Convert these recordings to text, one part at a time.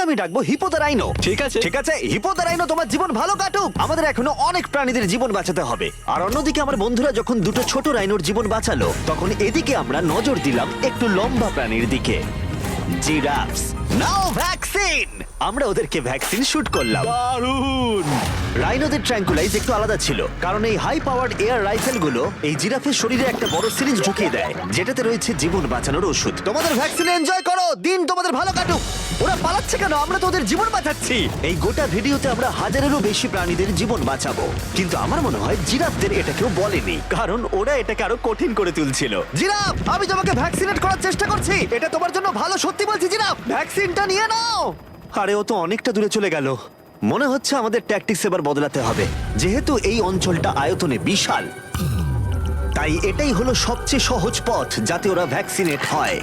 আমি ডাকবো hippo the rhino. ঠিক আছে। ঠিক আছে, হিপো দ্য রাইনো, তোমার জীবন ভালো কাটুক। আমাদের এখনো অনেক প্রাণীদের জীবন বাঁচাতে হবে। আর অন্যদিকে আমার বন্ধুরা যখন দুটো ছোট রাইনোর জীবন বাঁচালো, তখন এদিকে আমরা নজর দিলাম একটু লম্বা প্রাণীর দিকে, জিরাফস। নাও ভ্যাকসিন। আমরা ওদেরকে ভ্যাকসিন শুট করলাম। দারুণ। রাইনোদের ট্র্যাঙ্কুলাইজ একটু আলাদা ছিল, কারণ এই হাই পাওয়ার্ড এয়ার রাইফেল গুলো এই জিরাফের শরীরে একটা বড় সিরিঞ্জ ঢুকিয়ে দেয়, যেটাতে রয়েছে জীবন বাঁচানোর ওষুধ। তোমাদের ভ্যাকসিন এনজয় করো, দিন তোমাদের ভালো কাটুক। ওরা পালাচ্ছে কেন? আমরা তো ওদের জীবন বাঁচাচ্ছি। এই গোটা ভিডিওতে আমরা হাজারেরও বেশি প্রাণীদের জীবন বাঁচাবো, কিন্তু আমার মনে হয় জিরাফদের এটা কেউ বলেনি, কারণ ওরা এটাকে আরো কঠিন করে তুলছিল। জিরাফ, আমি তোমাকে ভ্যাকসিনেট করার চেষ্টা করছি, এটা তোমার জন্য ভালো। সত্যি বলছি জিরাফ, ভ্যাকসিনটা নিয়ে নাও। আরে ও তো অনেকটা দূরে চলে গেল। মনে হচ্ছে আমাদের ট্যাকটিক্স এবার বদলাতে হবে। যেহেতু এই অঞ্চলটা আয়তনে বিশাল, তাই এটাই হলো সবচেয়ে সহজ পথ যাতে ওরা ভ্যাকসিনেট হয়।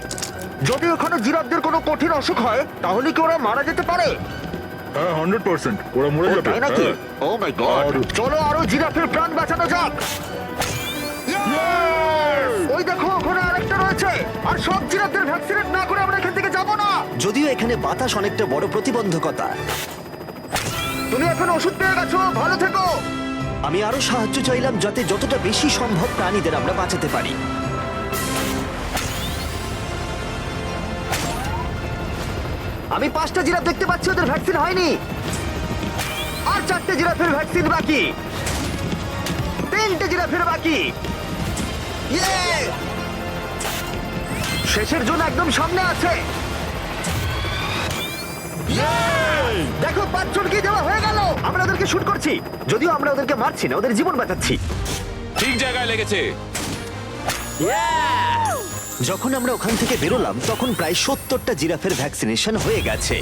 যদি ওখানে জিরাফদের কোনো কঠিন অসুখ হয়, তাহলে কি ওরা মারা যেতে পারে? হ্যাঁ 100% ওরা মরে যাবে। তাই নাকি? হ্যাঁ। ও মাই গড! আর- চলো আরো জিরাফের প্রাণ বাঁচানো যাক। ওই দেখো, ওখানে আরেকটা রয়েছে। আর সব জিরাফদের ভ্যাকসিনেট না করে আমরা এখান থেকে যাব না। যদিও এখানে বাতাস অনেকটা বড় প্রতিবন্ধকতা। তুমি এখন ওষুধ পেয়ে গেছো, ভালো থেকো। আমি আরো সাহায্য চাইলাম যাতে যতটা বেশি সম্ভব প্রাণীদের আমরা বাঁচাতে পারি। আমি 5টা জিরাফ দেখতে পাচ্ছি, ওদের ভ্যাকসিন হয়নি। আর 4টে জিরাফের ভ্যাকসিন বাকি। 3টে জিরাফের বাকি। ইয়ে! শেষের জন একদম সামনে আছে। দেখো, 5 জনকে দেওয়া হয়ে গেল। আমরা ওদেরকে শুট করছি, যদিও আমরা ওদেরকে মারছি না, ওদের জীবন বাঁচাচ্ছি। ঠিক জায়গায় লেগেছে। যখন আমরা ওখান থেকে বেরোলাম, তখন প্রায় 70টা জিরাফের ভ্যাকসিনেশন হয়ে গেছে।